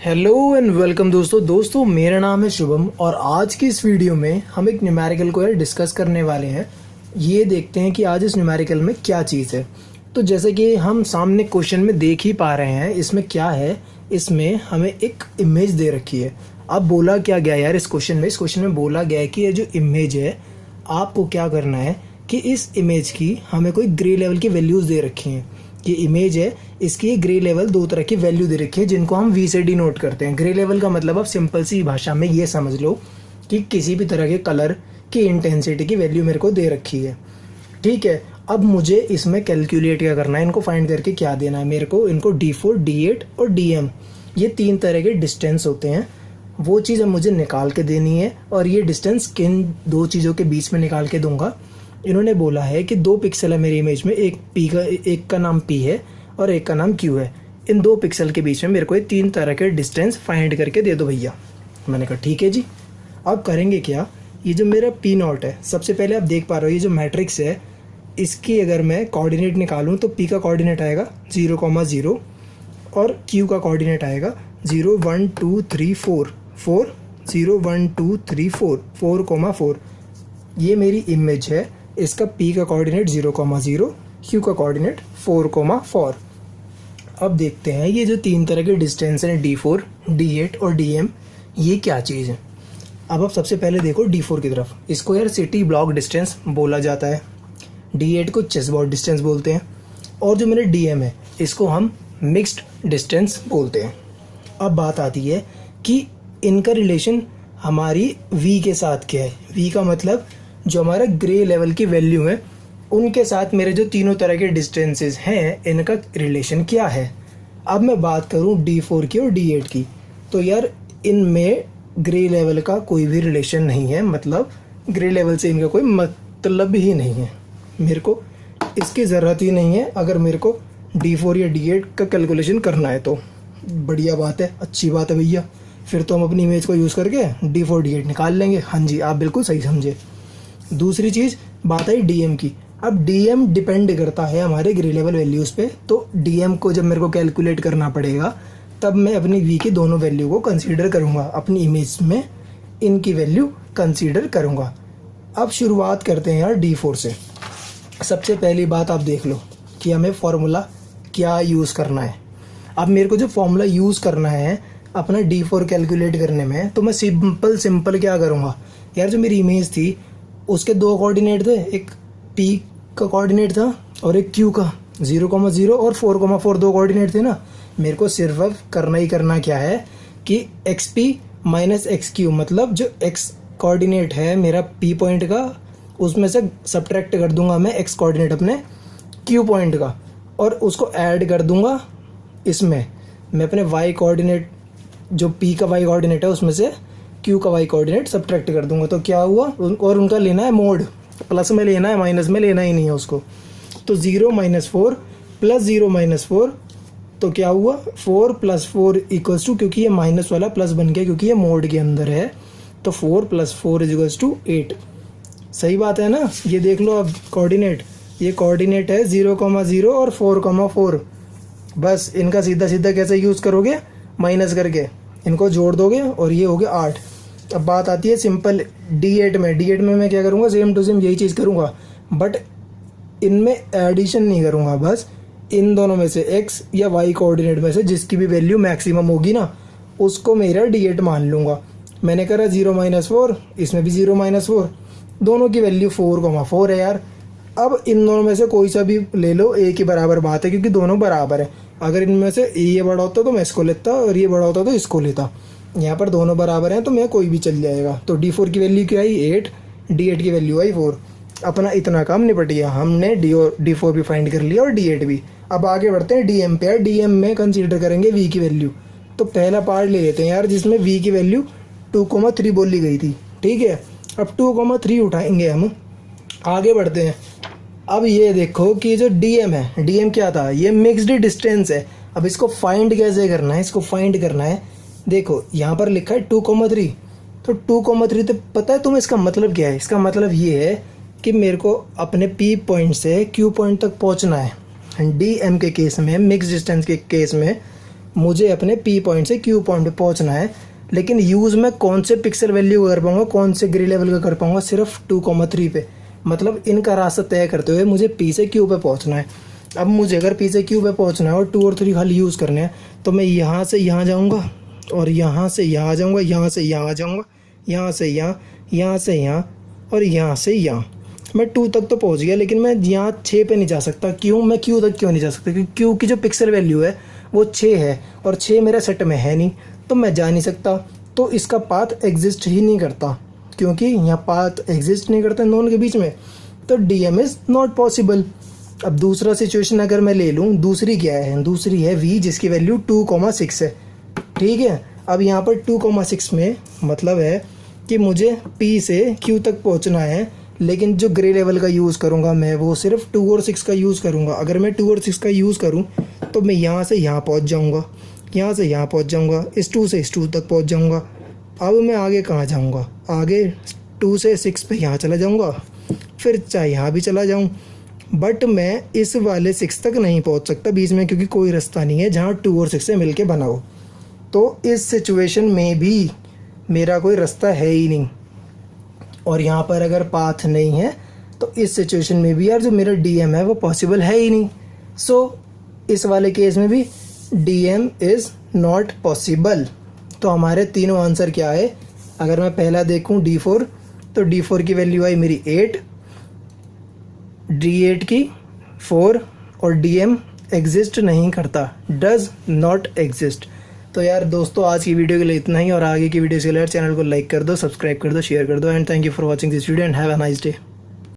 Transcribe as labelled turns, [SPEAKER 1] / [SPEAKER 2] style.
[SPEAKER 1] Hello and welcome दोस्तों मेरा नाम है शुभम और आज की इस वीडियो में हम एक न्यूमेरिकल को डिस्कस करने वाले हैं। ये देखते हैं कि आज इस न्यूमेरिकल में क्या चीज़ है। तो जैसे कि हम सामने क्वेश्चन में देख ही पा रहे हैं, इसमें क्या है, इसमें हमें एक इमेज दे रखी है। अब बोला क्या गया यार इस क्वेश्चन में बोला गया है कि ये जो इमेज है आपको क्या करना है कि इस इमेज की हमें कोई ग्रे लेवल की वैल्यूज़ दे रखी हैं। ये इमेज है, इसकी ये ग्रे लेवल दो तरह की वैल्यू दे रखी है जिनको हम वी से डिनोट करते हैं। ग्रे लेवल का मतलब आप सिंपल सी भाषा में ये समझ लो कि किसी भी तरह के कलर की इंटेंसिटी की वैल्यू मेरे को दे रखी है। ठीक है, अब मुझे इसमें कैलकुलेट क्या करना है, इनको फाइंड करके क्या देना है मेरे को। इनको D4, D8 और DM ये तीन तरह के डिस्टेंस होते हैं, वो चीज़ अब मुझे निकाल के देनी है। और ये डिस्टेंस किन दो चीज़ों के बीच में निकाल के दूंगा। इन्होंने बोला है कि 2 पिक्सल है मेरी इमेज में, एक का नाम P है और एक का नाम Q है। इन 2 पिक्सल के बीच में मेरे को ये 3 तरह के डिस्टेंस फाइंड करके दे दो भैया। मैंने कहा ठीक है जी। अब करेंगे क्या, ये जो मेरा P0 है, सबसे पहले आप देख पा रहे हो ये जो मैट्रिक्स है इसकी अगर मैं कोऑर्डिनेट निकालूं तो P का कोऑर्डिनेट आएगा 0,0 और Q का कोऑर्डिनेट आएगा 0, 1, 2, 3, 4, 4, 0, 1, 2, 3, 4, 4,4। ये मेरी इमेज है, इसका P का कोऑर्डिनेट 0,0, Q का कोऑर्डिनेट 4,4। अब देखते हैं ये जो 3 तरह के डिस्टेंस हैं D4, D8 और DM, ये क्या चीज़ है। अब आप सबसे पहले देखो D4 की तरफ, इसको यार सिटी ब्लॉक डिस्टेंस बोला जाता है। D8 को चेस बोर्ड डिस्टेंस बोलते हैं और जो मेरे DM है इसको हम मिक्स्ड डिस्टेंस बोलते हैं। अब बात आती है कि इनका रिलेशन हमारी V के साथ क्या है। V का मतलब जो हमारा ग्रे लेवल की वैल्यू है उनके साथ मेरे जो तीनों तरह के डिस्टेंसेस हैं इनका रिलेशन क्या है। अब मैं बात करूं D4 की और D8 की, तो यार इनमें ग्रे लेवल का कोई भी रिलेशन नहीं है, मतलब ग्रे लेवल से इनका कोई मतलब ही नहीं है। मेरे को इसकी ज़रूरत ही नहीं है। अगर मेरे को D4 या D8 का कैलकुलेशन करना है तो बढ़िया बात है, अच्छी बात है भैया, फिर तो हम अपनी इमेज को यूज़ करके D4 D8 निकाल लेंगे। हाँ जी, आप बिल्कुल सही समझे। दूसरी चीज़ बात आई DM की। अब DM डिपेंड करता है हमारे ग्रे लेवल वैल्यूज़ पे, तो DM को जब मेरे को कैलकुलेट करना पड़ेगा तब मैं अपनी V की दोनों वैल्यू को कंसीडर करूँगा, अपनी इमेज में इनकी वैल्यू कंसीडर करूँगा। अब शुरुआत करते हैं यार D4 से। सबसे पहली बात आप देख लो कि हमें फॉर्मूला क्या यूज़ करना है। अब मेरे को जो फॉर्मूला यूज़ करना है अपना D4 कैलकुलेट करने में, तो मैं सिंपल क्या करूँगा यार, जो मेरी इमेज थी उसके 2 कोऑर्डिनेट थे, एक P का कोऑर्डिनेट था और एक Q का 0,0 और 4,4 2 कोऑर्डिनेट थे ना। मेरे को सिर्फ अब करना ही करना क्या है कि XP माइनस XQ, मतलब जो X कोऑर्डिनेट है मेरा P पॉइंट का उसमें से सब्ट्रैक्ट कर दूंगा मैं X कोऑर्डिनेट अपने Q पॉइंट का और उसको ऐड कर दूंगा इसमें। मैं अपने Y कोऑर्डिनेट जो P का Y कोऑर्डिनेट है उसमें से Q का Y कोऑर्डिनेट सब्ट्रैक्ट कर दूंगा, तो क्या हुआ, और उनका लेना है मोड, प्लस में लेना है, माइनस में लेना ही नहीं है उसको। तो 0 - 4 प्लस 0 - 4, तो क्या हुआ 4 + 4 = क्योंकि ये माइनस वाला प्लस बन गया क्योंकि ये मोड के अंदर है, तो 4 + 4 = 8। सही बात है ना। ये देख लो अब कोऑर्डिनेट, ये कोऑर्डिनेट है 0,0 और 4,4। बस इनका सीधा कैसे यूज़ करोगे, माइनस करके इनको जोड़ दोगे और ये हो गया 8। अब बात आती है सिंपल D8 में मैं क्या करूँगा, सेम टू सेम यही चीज़ करूँगा, बट इनमें एडिशन नहीं करूँगा। बस इन दोनों में से X या Y कोऑर्डिनेट में से जिसकी भी वैल्यू मैक्सिमम होगी ना उसको मेरा D8 मान लूँगा। मैंने करा 0 - 4, इसमें भी 0 - 4, दोनों की वैल्यू 4,4 है यार। अब इन दोनों में से कोई सा भी ले लो, एक ही बराबर बात है क्योंकि दोनों बराबर है। अगर इनमें से ये बड़ा होता तो मैं इसको लेता और ये बड़ा होता तो इसको लेता। यहाँ पर दोनों बराबर हैं तो मैं कोई भी चल जाएगा। तो D4 की वैल्यू क्या आई 8, D8 की वैल्यू आई 4। अपना इतना काम निपट गया, हमने D4 भी फाइंड कर लिया और D8 भी। अब आगे बढ़ते हैं DM पे। DM में कंसीडर करेंगे V की वैल्यू। तो पहला पार्ट ले लेते हैं यार जिसमें V की वैल्यू 2,3 बोली गई थी। ठीक है, अब 2,3 उठाएंगे हम, आगे बढ़ते हैं। अब ये देखो कि जो DM है, DM क्या था, ये मिक्स्ड डिस्टेंस है। अब इसको फाइंड कैसे करना है, इसको फाइंड करना है, देखो यहाँ पर लिखा है 2,3, तो 2,3 तो पता है तुम्हें इसका मतलब क्या है। इसका मतलब ये है कि मेरे को अपने P पॉइंट से Q पॉइंट तक पहुँचना है। DM के केस में, मिक्स डिस्टेंस के केस में मुझे अपने पी पॉइंट से क्यू पॉइंट पे पहुंचना है, लेकिन यूज़ मैं कौन से पिक्सल वैल्यू कर पाऊंगा, कौन से ग्रे लेवल का कर पाऊंगा, सिर्फ 2,3 पे। मतलब इनका रास्ता तय करते हुए मुझे पी से क्यू पे पहुंचना है। अब मुझे अगर पी से क्यू पे पहुंचना है और 2 और 3 खाली यूज़ करने हैं, तो मैं यहाँ से यहाँ जाऊँगा और यहाँ से यहाँ जाऊँगा, यहाँ से यहाँ जाऊँगा, यहाँ से यहाँ, यहाँ से यहाँ और यहाँ से यहाँ। मैं 2 तक तो पहुँच गया, लेकिन मैं यहाँ 6 पे नहीं जा सकता। क्यों? मैं क्यू तक क्यों नहीं जा सकता? क्योंकि क्यू की जो पिक्सल वैल्यू है वो 6 है और 6 मेरे सेट में है नहीं, तो मैं जा नहीं सकता। तो इसका पाथ एग्जिस्ट ही नहीं करता, क्योंकि यहाँ पाथ एग्जिस्ट नहीं करता नोन के बीच में, तो D M is not possible. अब दूसरा सिचुएशन अगर मैं ले लूँ, दूसरी क्या है? दूसरी है वी, जिसकी वैल्यू 2,6 है। ठीक है, अब यहाँ पर 2,6 में मतलब है कि मुझे P से Q तक पहुँचना है, लेकिन जो ग्रे लेवल का यूज़ करूँगा मैं वो सिर्फ 2 और 6 का यूज़ करूँगा। अगर मैं 2 और 6 का यूज़ करूँ तो मैं यहाँ से यहाँ पहुँच जाऊँगा, यहाँ से यहाँ पहुँच जाऊँगा, इस 2 से इस 2 तक पहुँच जाऊँगा। अब मैं आगे कहाँ जाऊँगा? आगे 2 से 6 पे यहाँ चला जाऊँगा, फिर चाहे यहाँ भी चला जाऊँ, बट मैं इस वाले 6 तक नहीं पहुँच सकता बीच में, क्योंकि कोई रास्ता नहीं है जहाँ 2 और 6 से मिल के बना हो। तो इस सिचुएशन में भी मेरा कोई रास्ता है ही नहीं, और यहाँ पर अगर पाथ नहीं है तो इस सिचुएशन में भी यार जो मेरा डीएम है वो पॉसिबल है ही नहीं। सो इस वाले केस में भी डीएम इज़ नॉट पॉसिबल। तो हमारे तीनों आंसर क्या है? अगर मैं पहला देखूँ D4, तो D4 की वैल्यू आई मेरी 8, D8 की 4 और डीएम एग्जिस्ट नहीं करता, डज नॉट एग्जिस्ट। तो यार दोस्तों, आज की वीडियो के लिए इतना ही, और आगे की वीडियो के लिए चैनल को लाइक कर दो, सब्सक्राइब कर दो, शेयर कर दो, and thank you for watching this video and have a nice day.